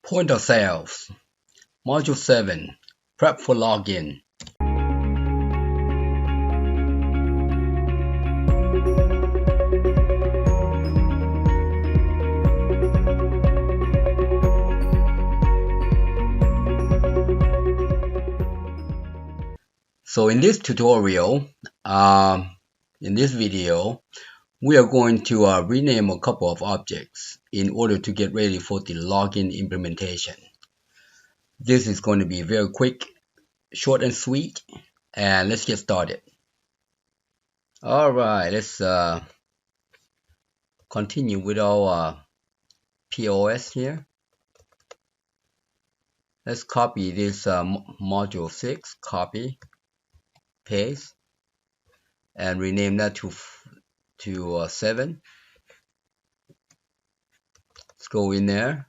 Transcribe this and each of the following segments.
Point of sales. Module 7. Prep for login. So in this tutorial, in this video, we are going to rename a couple of objects in order to get ready for the login implementation. This is going to be very quick, short and sweet, and let's get started. Alright, let's continue with our POS here. Let's copy this module 6, copy, paste, and rename that to 7. Let's go in there.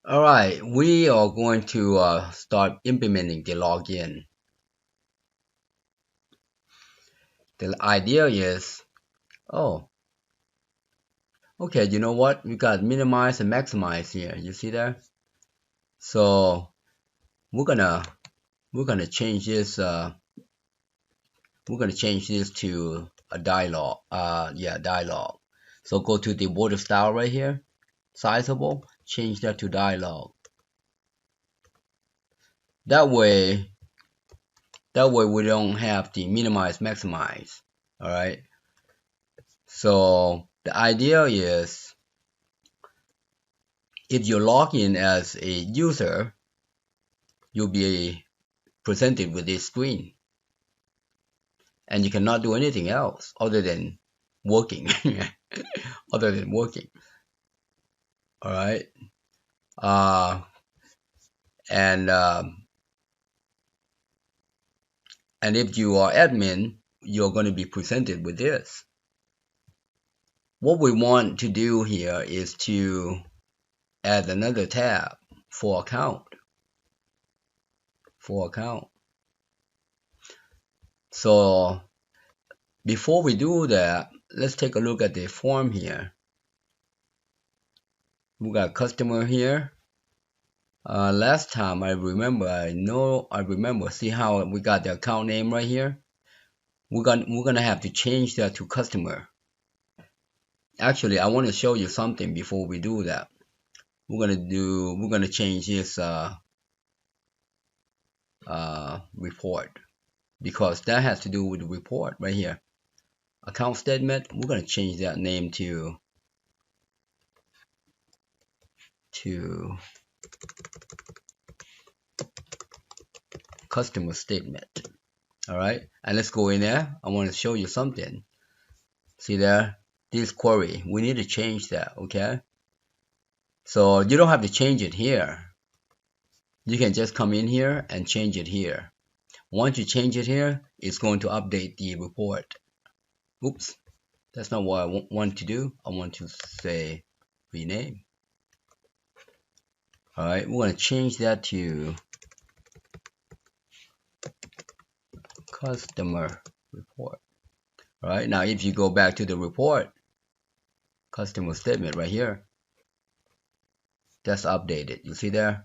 Alright, we are going to start implementing the login. The idea is, okay, you know what? We got minimize and maximize here. You see that? So we're gonna change this. We're gonna change this to a dialog. Dialog. So go to the border style right here, sizable. Change that to dialog. That way we don't have the minimize maximize. All right. So the idea is, if you log in as a user, you'll be presented with this screen, and you cannot do anything else other than working. All right. And if you are admin, you're going to be presented with this. What we want to do here is to add another tab for account. So before we do that, let's take a look at the form here. We got customer here. Last time I remember, see how we got the account name right here? We're gonna have to change that to customer. Actually, I want to show you something before we do that. We're gonna change this report, because that has to do with the report right here. Account statement, we're gonna change that name to customer statement. All right, and let's go in there. I want to show you something. See there, this query, we need to change that. Okay, so you don't have to change it here. You can just come in here and change it here. Once you change it here, it's going to update the report. Oops, that's not what I want to do. I want to say rename. All right, we're going to change that to customer report. All right, now if you go back to the report, customer statement right here, that's updated. You see there?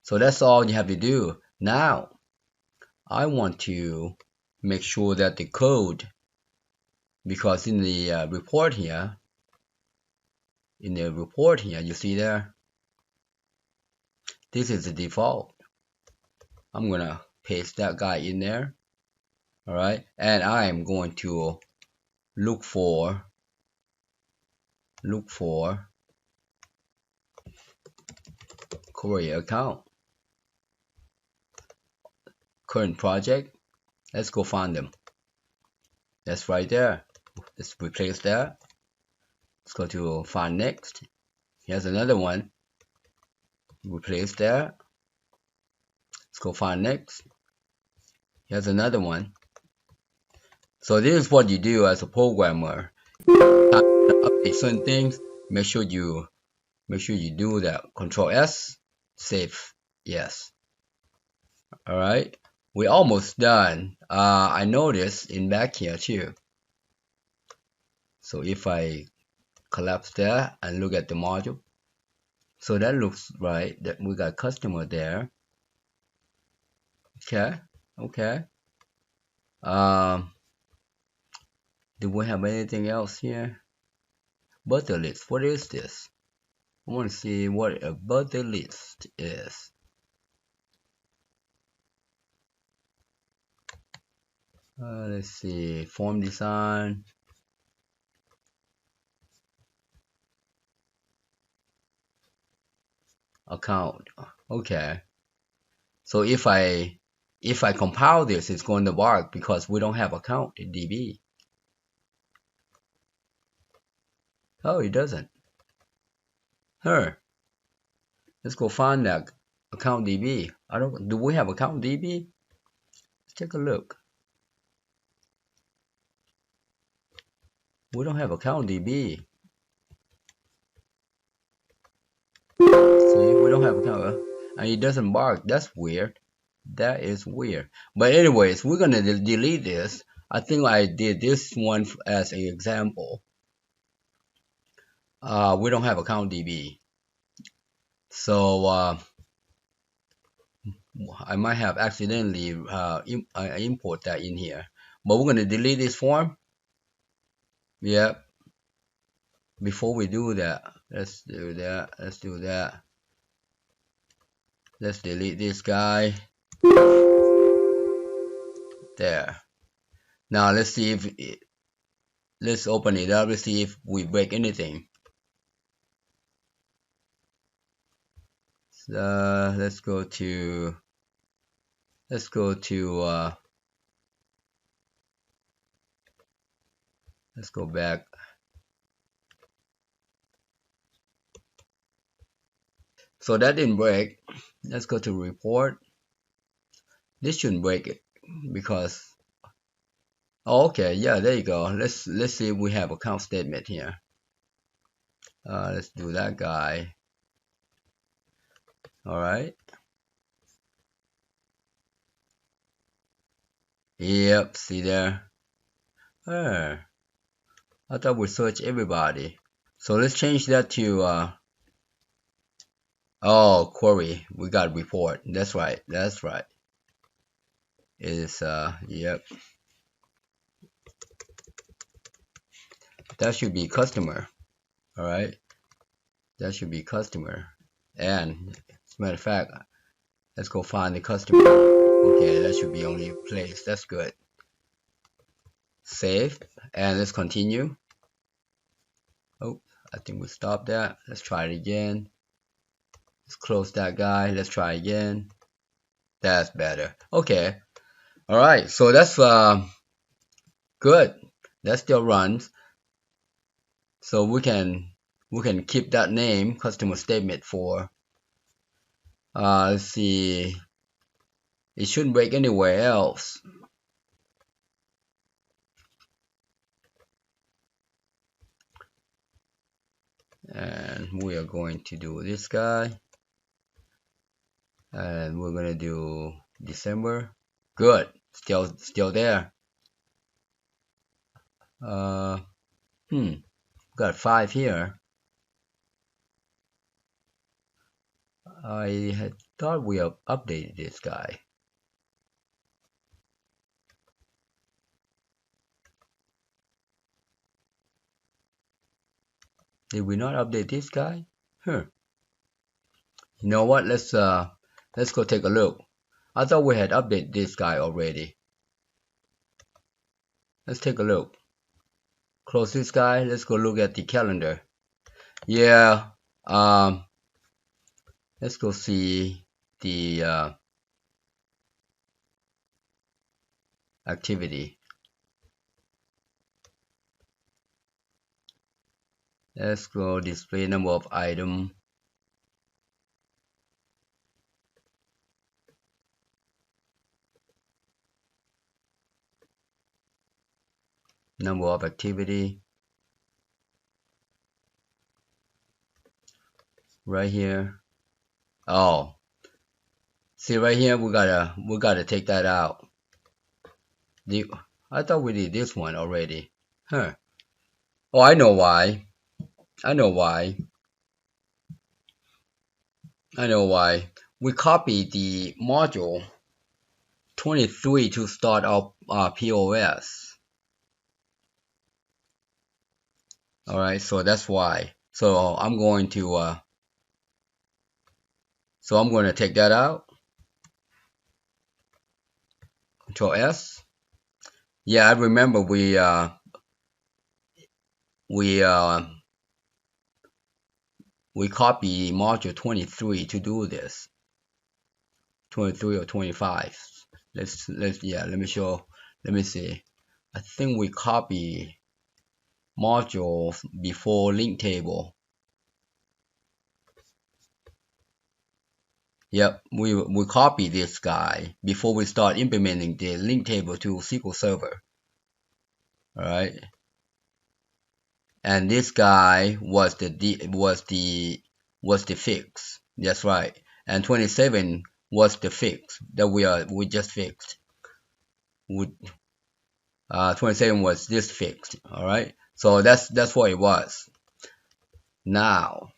So that's all you have to do. Now I want to make sure that the code, because in the report here, you see there, this is the default. I'm gonna paste that guy in there. All right, and I am going to look for Korea account, current project. Let's go find them. That's right there. Let's replace that. Let's go to find next. Here's another one. Replace that. Let's go find next. Here's another one. So this is what you do as a programmer. Update certain things. Make sure you do that. Control S, save. Yes. All right. We're almost done. I noticed in back here too. So if I collapse that and look at the module. So that looks right, that we got customer there. Okay, okay. Do we have anything else here? Butter list, what is this? I want to see what a butter list is. Let's see, form design. Account. Okay. So if I compile this, it's going to bark because we don't have account in DB. Oh, it doesn't. Let's go find that account DB. Do we have account DB? Let's take a look. We don't have account DB. See, we don't have account, and it doesn't bark. That's weird. That is weird. But anyways, we're gonna delete this. I think I did this one as an example. We don't have account DB, so I might have accidentally import that in here. But we're gonna delete this form. Yep. Before we do that, let's do that. Let's do that. Let's delete this guy. There. Now let's see if let's open it up. Let's see if we break anything. So let's go back. So that didn't break. Let's go to report. This shouldn't break it because okay, yeah, there you go. Let's see if we have account statement here. Let's do that guy. All right. Yep, see there. I thought we search everybody. So let's change that to oh, query. We got report. That's right. That's right. Is yep. That should be customer. All right. That should be customer. And as a matter of fact, let's go find the customer. Okay, that should be only place. That's good. Save and let's continue. Oh, I think we stopped that. Let's try it again. Let's close that guy. Let's try again. That's better. Okay. All right. So that's good. That still runs. So we can keep that name customer statement for. Let's see. It shouldn't break anywhere else. And we are going to do this guy. And we're gonna do December. Good. Still there. Got 5 here. I had thought we have updated this guy. Did we not update this guy? You know what? Let's go take a look. I thought we had updated this guy already. Let's take a look. Close this guy. Let's go look at the calendar. Yeah. Let's go see the activity. Let's go display number of item. Number of activity. Right here. Oh, see right here, we gotta take that out. I thought we did this one already. Oh, I know why. I know why. I know why. We copied the module 23 to start our POS. Alright, so that's why. So I'm going to take that out. Control S. Yeah, I remember we copy module 23 to do this. 23 or 25. Let's yeah, let me see. I think we copy module before link table. Yep, we copy this guy before we start implementing the link table to SQL Server. All right, and this guy was the fix. That's right, and 27 was the fix that we just fixed. 27 was this fixed. All right, so that's what it was. Now,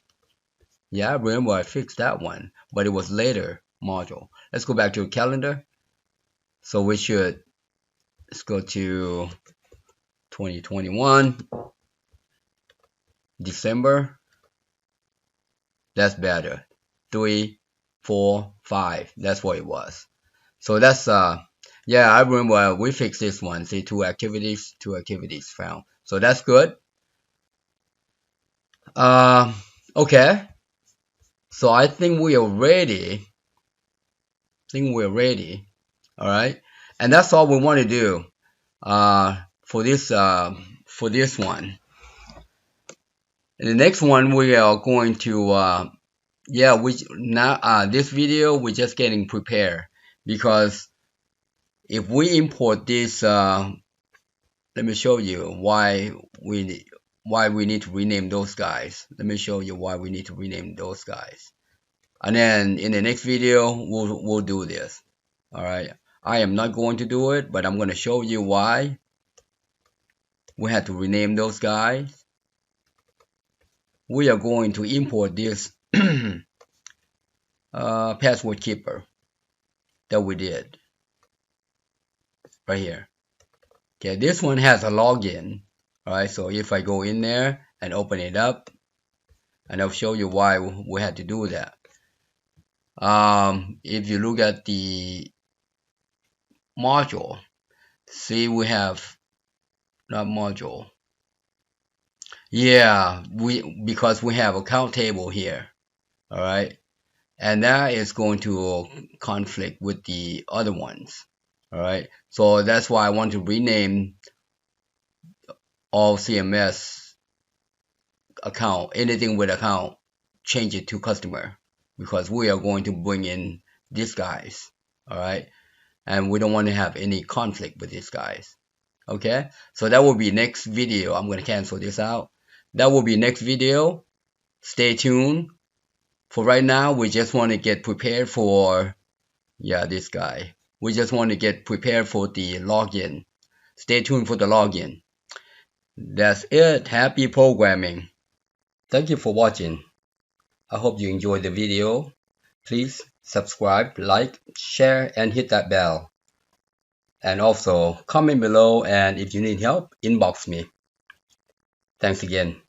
yeah, I remember I fixed that one, but it was later module. Let's go back to calendar. So let's go to 2021 December. That's better. 3, 4, 5. That's what it was. So that's yeah, I remember we fixed this one. See, two activities found. So that's good. Okay. So I think we are ready. All right, and that's all we want to do for this one. In the next one, we are going to yeah, this video we're just getting prepared, because if we import this, let me show you why we need to rename those guys. Let me show you why we need to rename those guys, and then in the next video we'll do this. All right, I am not going to do it, but I'm going to show you why we had to rename those guys. We are going to import this password keeper that we did right here. Okay, this one has a login. All right, so if I go in there and open it up, and I'll show you why we had to do that. If you look at the module, see we have not module. Yeah, because we have account table here. All right, and that is going to conflict with the other ones. All right, so that's why I want to rename all CMS account, anything with account, change it to customer, because we are going to bring in these guys. All right, and we don't want to have any conflict with these guys. Okay, so that will be next video. I'm going to cancel this out. That will be next video. Stay tuned. For right now, we just want to get prepared for, yeah, this guy. We just want to get prepared for the login. Stay tuned for the login. That's it. Happy programming. Thank you for watching. I hope you enjoyed the video. Please subscribe, like, share, and hit that bell. And also comment below, and if you need help, inbox me. Thanks again.